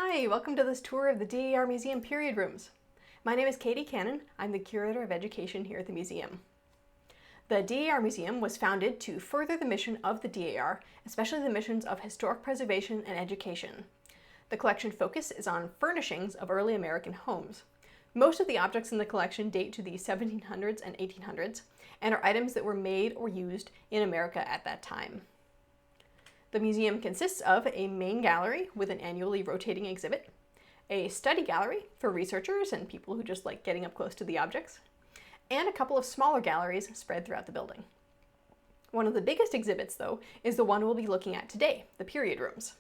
Hi, welcome to this tour of the DAR Museum Period Rooms. My name is Katie Cannon. I'm the Curator of Education here at the museum. The DAR Museum was founded to further the mission of the DAR, especially the missions of historic preservation and education. The collection focus is on furnishings of early American homes. Most of the objects in the collection date to the 1700s and 1800s and are items that were made or used in America at that time. The museum consists of a main gallery with an annually rotating exhibit, a study gallery for researchers and people who just like getting up close to the objects, and a couple of smaller galleries spread throughout the building. One of the biggest exhibits, though, is the one we'll be looking at today, the period rooms.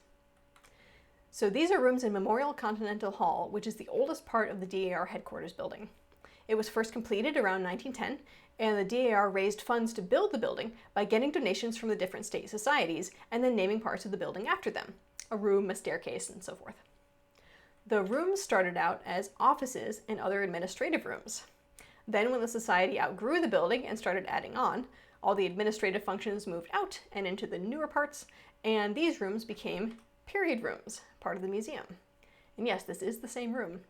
So these are rooms in Memorial Continental Hall, which is the oldest part of the DAR headquarters building. It was first completed around 1910, and the DAR raised funds to build the building by getting donations from the different state societies and then naming parts of the building after them, a room, a staircase, and so forth. The rooms started out as offices and other administrative rooms. Then when the society outgrew the building and started adding on, all the administrative functions moved out and into the newer parts, and these rooms became period rooms, part of the museum. And yes, this is the same room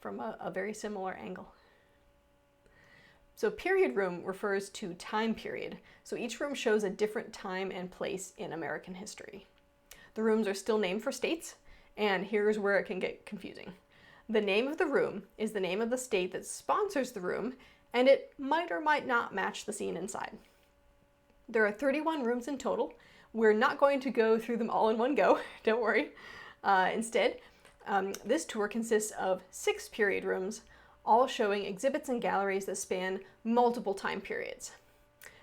from a very similar angle. So period room refers to time period, so each room shows a different time and place in American history. The rooms are still named for states, and here's where it can get confusing. The name of the room is the name of the state that sponsors the room, and it might or might not match the scene inside. There are 31 rooms in total. We're not going to go through them all in one go, don't worry. Instead, this tour consists of 6 period rooms, all showing exhibits and galleries that span multiple time periods.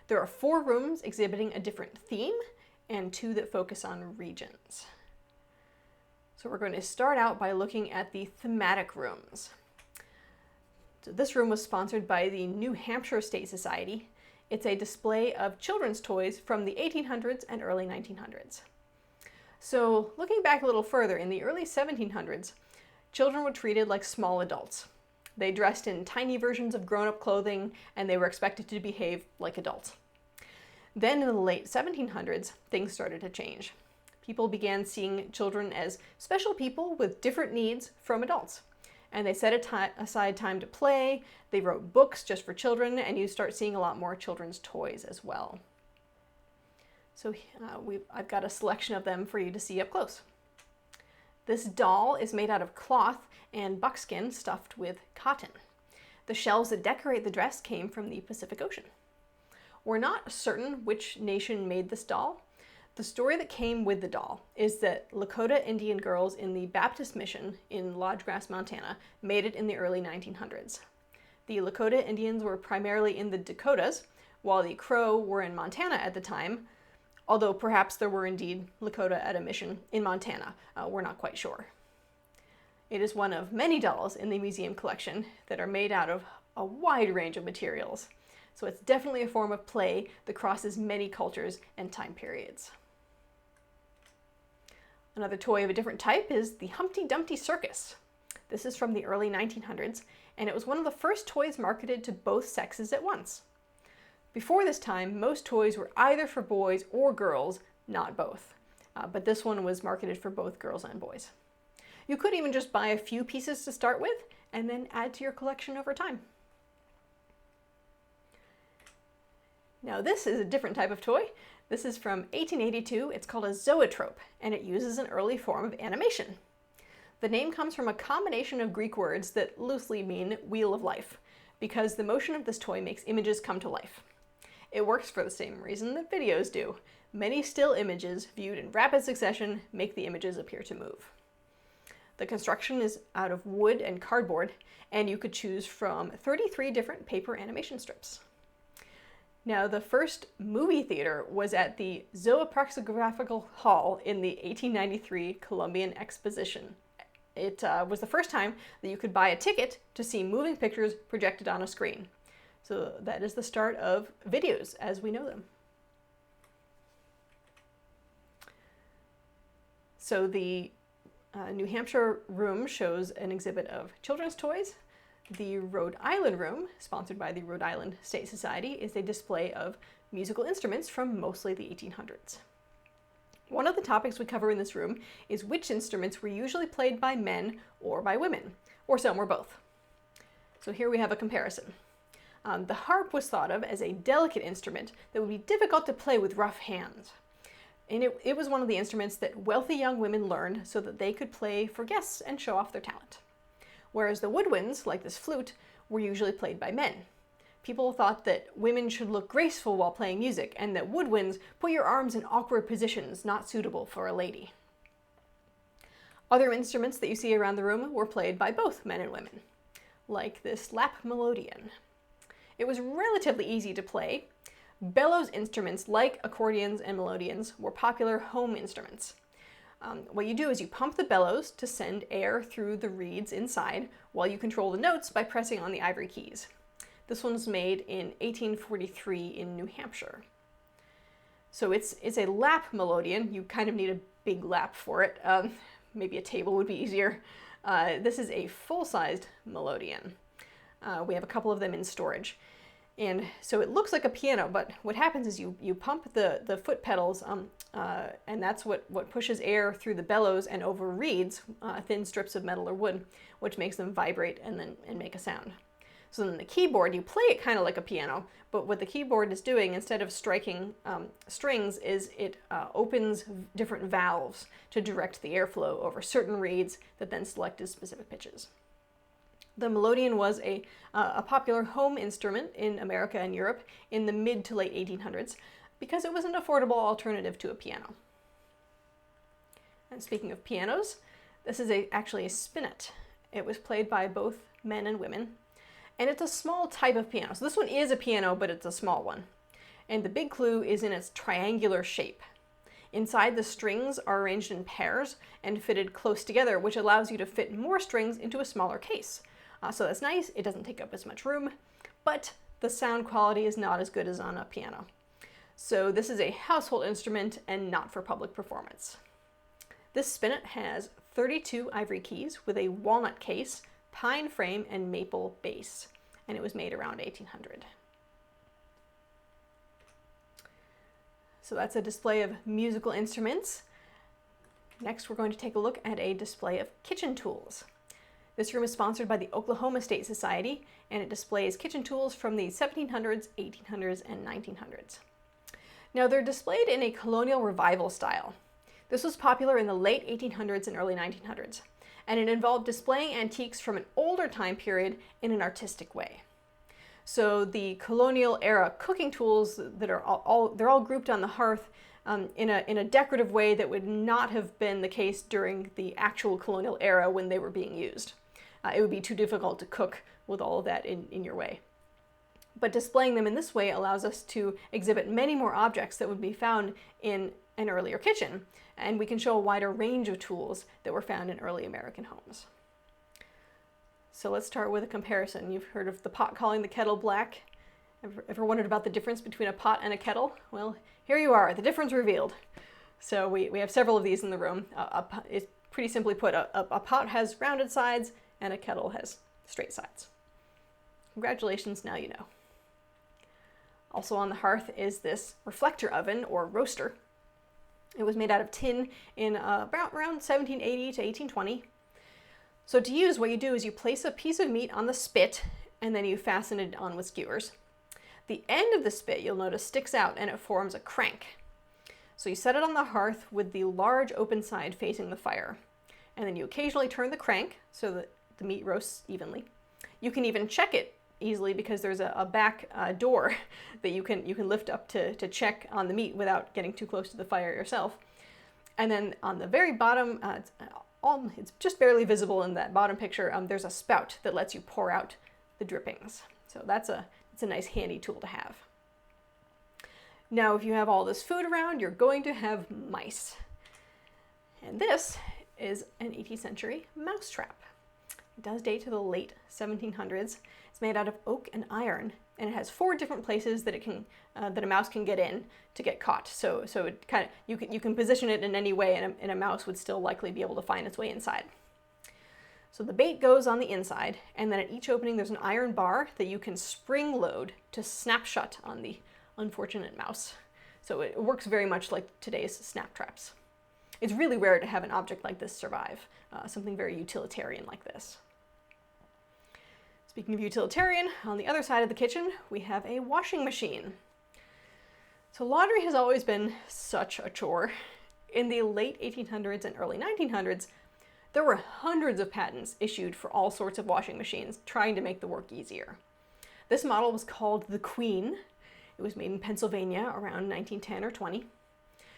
There are 4 rooms exhibiting a different theme and 2 that focus on regions. So we're going to start out by looking at the thematic rooms. So this room was sponsored by the New Hampshire State Society. It's a display of children's toys from the 1800s and early 1900s. So looking back a little further, in the early 1700s, children were treated like small adults. They dressed in tiny versions of grown-up clothing, and they were expected to behave like adults. Then in the late 1700s, things started to change. People began seeing children as special people with different needs from adults. And they set aside time to play, they wrote books just for children, and you start seeing a lot more children's toys as well. So I've got a selection of them for you to see up close. This doll is made out of cloth and buckskin stuffed with cotton. The shells that decorate the dress came from the Pacific Ocean. We're not certain which nation made this doll. The story that came with the doll is that Lakota Indian girls in the Baptist Mission in Lodgegrass, Montana, made it in the early 1900s. The Lakota Indians were primarily in the Dakotas, while the Crow were in Montana at the time, although perhaps there were indeed Lakota at a mission in Montana. We're not quite sure. It is one of many dolls in the museum collection that are made out of a wide range of materials. So it's definitely a form of play that crosses many cultures and time periods. Another toy of a different type is the Humpty Dumpty Circus. This is from the early 1900s, and it was one of the first toys marketed to both sexes at once. Before this time, most toys were either for boys or girls, not both. But this one was marketed for both girls and boys. You could even just buy a few pieces to start with and then add to your collection over time. Now this is a different type of toy. This is from 1882. It's called a zoetrope, and it uses an early form of animation. The name comes from a combination of Greek words that loosely mean wheel of life, because the motion of this toy makes images come to life. It works for the same reason that videos do. Many still images viewed in rapid succession make the images appear to move. The construction is out of wood and cardboard, and you could choose from 33 different paper animation strips. Now, the first movie theater was at the Zooprexographical Hall in the 1893 Columbian Exposition. It was the first time that you could buy a ticket to see moving pictures projected on a screen. So that is the start of videos as we know them. So the New Hampshire room shows an exhibit of children's toys. The Rhode Island room, sponsored by the Rhode Island State Society, is a display of musical instruments from mostly the 1800s. One of the topics we cover in this room is which instruments were usually played by men or by women, or some or both. So here we have a comparison. The harp was thought of as a delicate instrument that would be difficult to play with rough hands. And it was one of the instruments that wealthy young women learned so that they could play for guests and show off their talent. Whereas the woodwinds, like this flute, were usually played by men. People thought that women should look graceful while playing music, and that woodwinds put your arms in awkward positions not suitable for a lady. Other instruments that you see around the room were played by both men and women, like this lap melodeon. It was relatively easy to play. Bellows instruments like accordions and melodeons were popular home instruments. What you do is you pump the bellows to send air through the reeds inside while you control the notes by pressing on the ivory keys. This one's made in 1843 in New Hampshire. So it's a lap melodeon. You kind of need a big lap for it. Maybe a table would be easier. This is a full-sized melodeon. We have a couple of them in storage. And so it looks like a piano, but what happens is you pump the foot pedals, and that's what pushes air through the bellows and over reeds, thin strips of metal or wood, which makes them vibrate and make a sound. So then the keyboard, you play it kind of like a piano, but what the keyboard is doing instead of striking strings is it opens different valves to direct the airflow over certain reeds that then select as specific pitches. The melodeon was a popular home instrument in America and Europe in the mid to late 1800s because it was an affordable alternative to a piano. And speaking of pianos, this is actually a spinet. It was played by both men and women. And it's a small type of piano. So this one is a piano, but it's a small one. And the big clue is in its triangular shape. Inside, the strings are arranged in pairs and fitted close together, which allows you to fit more strings into a smaller case. So that's nice. It doesn't take up as much room, but the sound quality is not as good as on a piano. So this is a household instrument and not for public performance. This spinet has 32 ivory keys with a walnut case, pine frame, and maple base, and it was made around 1800. So that's a display of musical instruments. Next, we're going to take a look at a display of kitchen tools. This room is sponsored by the Oklahoma State Society, and it displays kitchen tools from the 1700s, 1800s, and 1900s. Now, they're displayed in a colonial revival style. This was popular in the late 1800s and early 1900s. And it involved displaying antiques from an older time period in an artistic way. So the colonial era cooking tools that are they're all grouped on the hearth in a decorative way that would not have been the case during the actual colonial era when they were being used. It would be too difficult to cook with all of that in your way. But displaying them in this way allows us to exhibit many more objects that would be found in an earlier kitchen, and we can show a wider range of tools that were found in early American homes. So let's start with a comparison. You've heard of the pot calling the kettle black. Ever wondered about the difference between a pot and a kettle? Well, here you are, the difference revealed. So we have several of these in the room. It's pretty simply put, a pot has rounded sides and a kettle has straight sides. Congratulations, now you know. Also on the hearth is this reflector oven or roaster. It was made out of tin in around 1780 to 1820. So to use, what you do is you place a piece of meat on the spit and then you fasten it on with skewers. The end of the spit, you'll notice, sticks out and it forms a crank. So you set it on the hearth with the large open side facing the fire. And then you occasionally turn the crank so that the meat roasts evenly. You can even check it easily because there's a back door that you can lift up to check on the meat without getting too close to the fire yourself. And then on the very bottom, it's just barely visible in that bottom picture, there's a spout that lets you pour out the drippings. So it's a nice handy tool to have. Now, if you have all this food around, you're going to have mice. And this is an 18th century mousetrap. It does date to the late 1700s. It's made out of oak and iron, and it has 4 different places that that a mouse can get in to get caught. So it kind of you can position it in any way, and a mouse would still likely be able to find its way inside. So the bait goes on the inside, and then at each opening there's an iron bar that you can spring load to snap shut on the unfortunate mouse. So it works very much like today's snap traps. It's really rare to have an object like this survive, something very utilitarian like this. Speaking of utilitarian, on the other side of the kitchen, we have a washing machine. So laundry has always been such a chore. In the late 1800s and early 1900s, there were hundreds of patents issued for all sorts of washing machines trying to make the work easier. This model was called the Queen. It was made in Pennsylvania around 1910 or 20.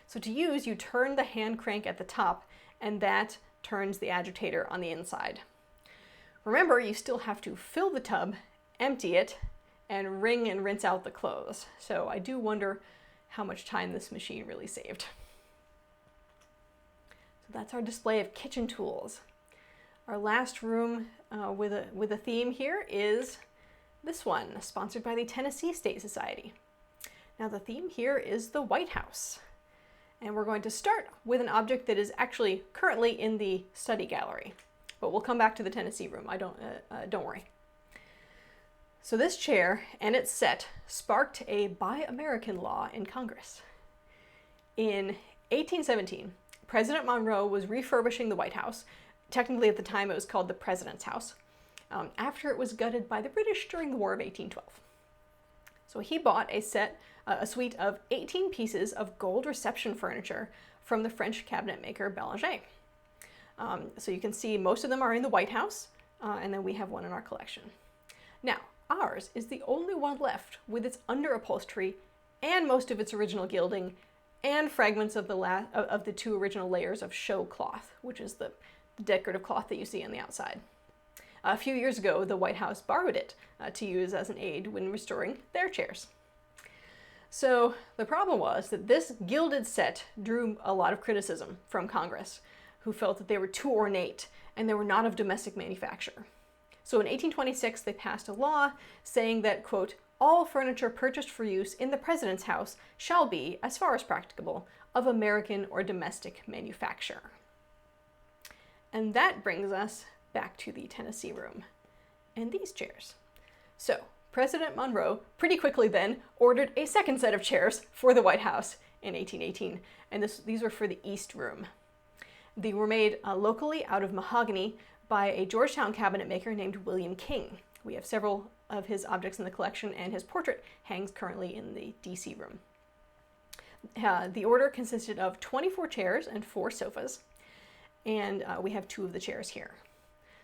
So to use, you turn the hand crank at the top, and that turns the agitator on the inside. Remember, you still have to fill the tub, empty it, and wring and rinse out the clothes. So I do wonder how much time this machine really saved. So that's our display of kitchen tools. Our last room with a theme here is this one, sponsored by the Tennessee State Society. Now the theme here is the White House. And we're going to start with an object that is actually currently in the study gallery. But we'll come back to the Tennessee room, don't worry. So this chair and its set sparked a Buy American law in Congress. In 1817, President Monroe was refurbishing the White House. Technically at the time it was called the President's House, after it was gutted by the British during the War of 1812. So he bought a suite of 18 pieces of gold reception furniture from the French cabinet maker Bélanger. So you can see most of them are in the White House, and then we have one in our collection. Now, ours is the only one left with its underupholstery and most of its original gilding and fragments of the two original layers of show cloth, which is the decorative cloth that you see on the outside. A few years ago, the White House borrowed it to use as an aid when restoring their chairs. So the problem was that this gilded set drew a lot of criticism from Congress, who felt that they were too ornate and they were not of domestic manufacture. So in 1826, they passed a law saying that, quote, all furniture purchased for use in the President's house shall be, as far as practicable, of American or domestic manufacture. And that brings us back to the Tennessee room and these chairs. So President Monroe pretty quickly then ordered a second set of chairs for the White House in 1818, and these were for the East Room. They were made locally out of mahogany by a Georgetown cabinet maker named William King. We have several of his objects in the collection, and his portrait hangs currently in the DC room. The order consisted of 24 chairs and 4 sofas, and we have 2 of the chairs here.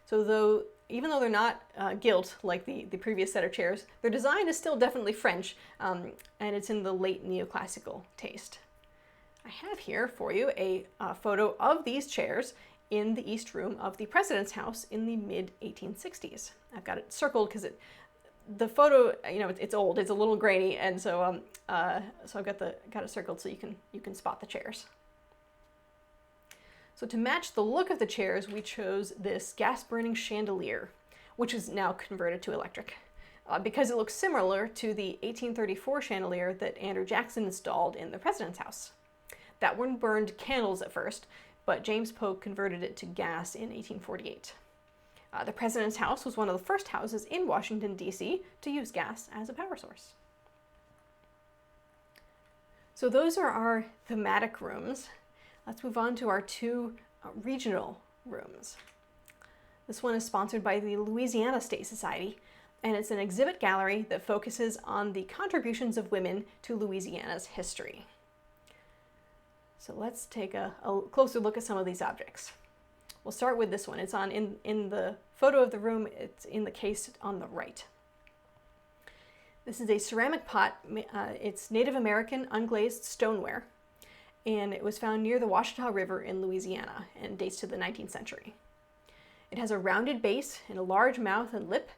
So even though they're not gilt like the previous set of chairs, their design is still definitely French, and it's in the late neoclassical taste. I have here for you a photo of these chairs in the East Room of the President's house in the mid-1860s. I've got it circled because the photo, it's old, it's a little grainy, and so I've got it circled so you can spot the chairs. So to match the look of the chairs, we chose this gas-burning chandelier, which is now converted to electric, because it looks similar to the 1834 chandelier that Andrew Jackson installed in the President's house. That one burned candles at first, but James Polk converted it to gas in 1848. The President's house was one of the first houses in Washington, D.C. to use gas as a power source. So those are our thematic rooms. Let's move on to our 2 regional rooms. This one is sponsored by the Louisiana State Society, and it's an exhibit gallery that focuses on the contributions of women to Louisiana's history. So let's take a closer look at some of these objects. We'll start with this one. It's in the photo of the room. It's in the case on the right. This is a ceramic pot. It's Native American unglazed stoneware, and it was found near the Ouachita River in Louisiana and dates to the 19th century. It has a rounded base and a large mouth and lip,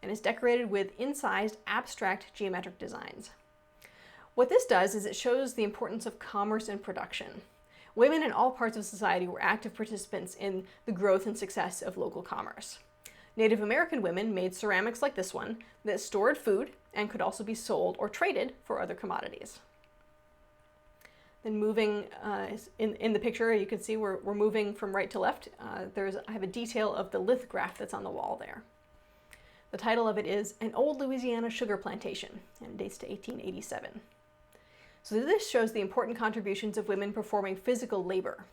and is decorated with incised abstract geometric designs. What this does is it shows the importance of commerce and production. Women in all parts of society were active participants in the growth and success of local commerce. Native American women made ceramics like this one that stored food and could also be sold or traded for other commodities. Then moving in the picture, you can see we're moving from right to left. I have a detail of the lithograph that's on the wall there. The title of it is An Old Louisiana Sugar Plantation, and it dates to 1887. So this shows the important contributions of women performing physical labor.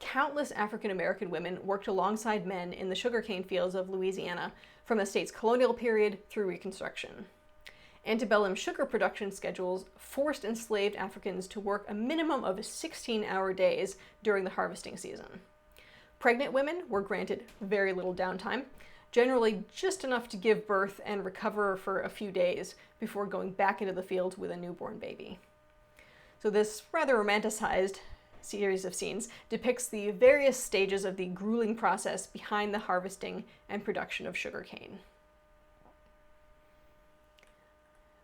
countless African American women worked alongside men in the sugarcane fields of Louisiana from the state's colonial period through Reconstruction. Antebellum sugar production schedules forced enslaved Africans to work a minimum of 16-hour days during the harvesting season. Pregnant women were granted very little downtime, generally just enough to give birth and recover for a few days before going back into the fields with a newborn baby. So this rather romanticized series of scenes depicts the various stages of the grueling process behind the harvesting and production of sugarcane.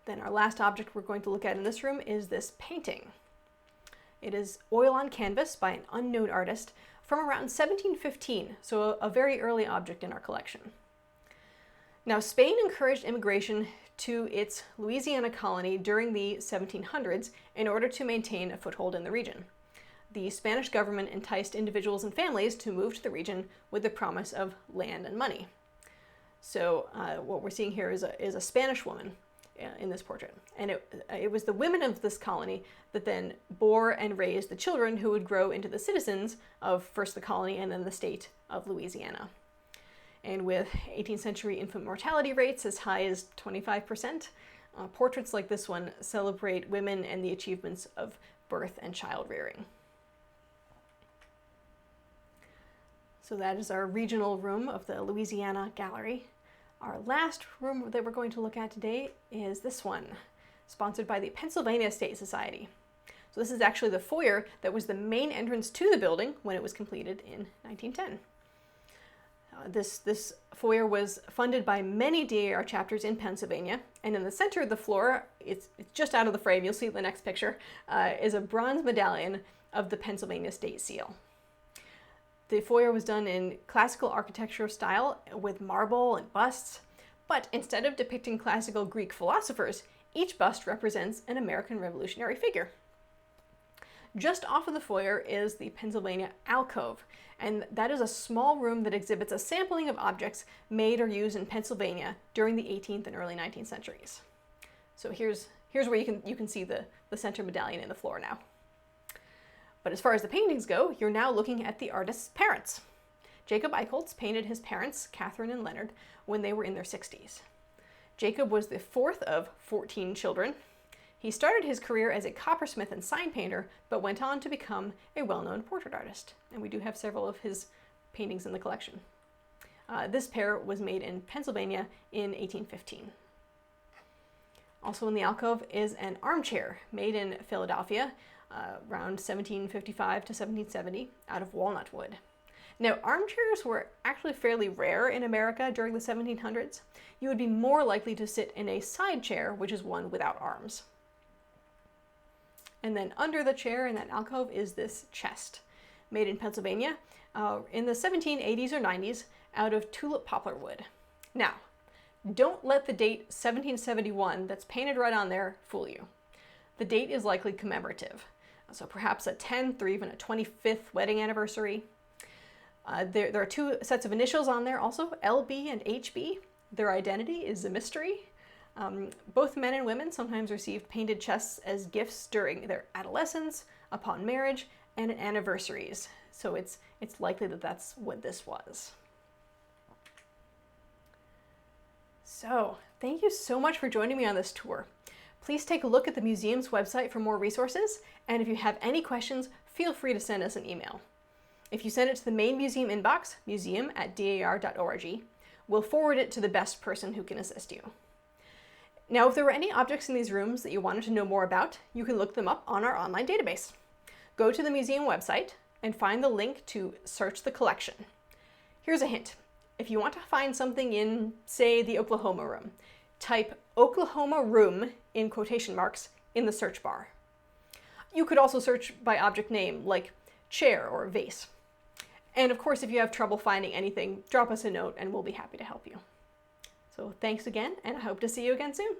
Then our last object we're going to look at in this room is this painting. It is oil on canvas by an unknown artist from around 1715, so a very early object in our collection. Now, Spain encouraged immigration to its Louisiana colony during the 1700s in order to maintain a foothold in the region. The Spanish government enticed individuals and families to move to the region with the promise of land and money. So what we're seeing here is a Spanish woman in this portrait. And it was the women of this colony that then bore and raised the children who would grow into the citizens of first the colony and then the state of Louisiana. And with 18th century infant mortality rates as high as 25%, portraits like this one celebrate women and the achievements of birth and child rearing. So that is our regional room of the Louisiana Gallery. Our last room that we're going to look at today is this one, sponsored by the Pennsylvania State Society. So this is actually the foyer that was the main entrance to the building when it was completed in 1910. This foyer was funded by many DAR chapters in Pennsylvania, and in the center of the floor, it's just out of the frame, you'll see the next picture, is a bronze medallion of the Pennsylvania State Seal. The foyer was done in classical architecture style with marble and busts, but instead of depicting classical Greek philosophers, each bust represents an American Revolutionary figure. Just off of the foyer is the Pennsylvania alcove, and that is a small room that exhibits a sampling of objects made or used in Pennsylvania during the 18th and early 19th centuries. So here's where you can see the center medallion in the floor now. But as far as the paintings go, you're now looking at the artist's parents. Jacob Eichholz painted his parents, Catherine and Leonard, when they were in their 60s. Jacob was the fourth of 14 children. He started his career as a coppersmith and sign painter, but went on to become a well-known portrait artist. And we do have several of his paintings in the collection. This pair was made in Pennsylvania in 1815. Also in the alcove is an armchair made in Philadelphia around 1755 to 1770 out of walnut wood. Now, armchairs were actually fairly rare in America during the 1700s. You would be more likely to sit in a side chair, which is one without arms. And then under the chair in that alcove is this chest, made in Pennsylvania in the 1780s or 90s out of tulip poplar wood. Now, don't let the date 1771 that's painted right on there fool you. The date is likely commemorative, so perhaps a 10th or even a 25th wedding anniversary. There are two sets of initials on there also, LB and HB. Their identity is a mystery. Both men and women sometimes received painted chests as gifts during their adolescence, upon marriage, and at anniversaries. So it's likely that that's what this was. So, thank you so much for joining me on this tour. Please take a look at the museum's website for more resources, and if you have any questions, feel free to send us an email. If you send it to the main museum inbox, museum@dar.org, we'll forward it to the best person who can assist you. Now, if there were any objects in these rooms that you wanted to know more about, you can look them up on our online database. Go to the museum website and find the link to Search the Collection. Here's a hint. If you want to find something in, say, the Oklahoma room, type Oklahoma room in quotation marks in the search bar. You could also search by object name, like chair or vase. And of course, if you have trouble finding anything, drop us a note and we'll be happy to help you. So thanks again, and I hope to see you again soon.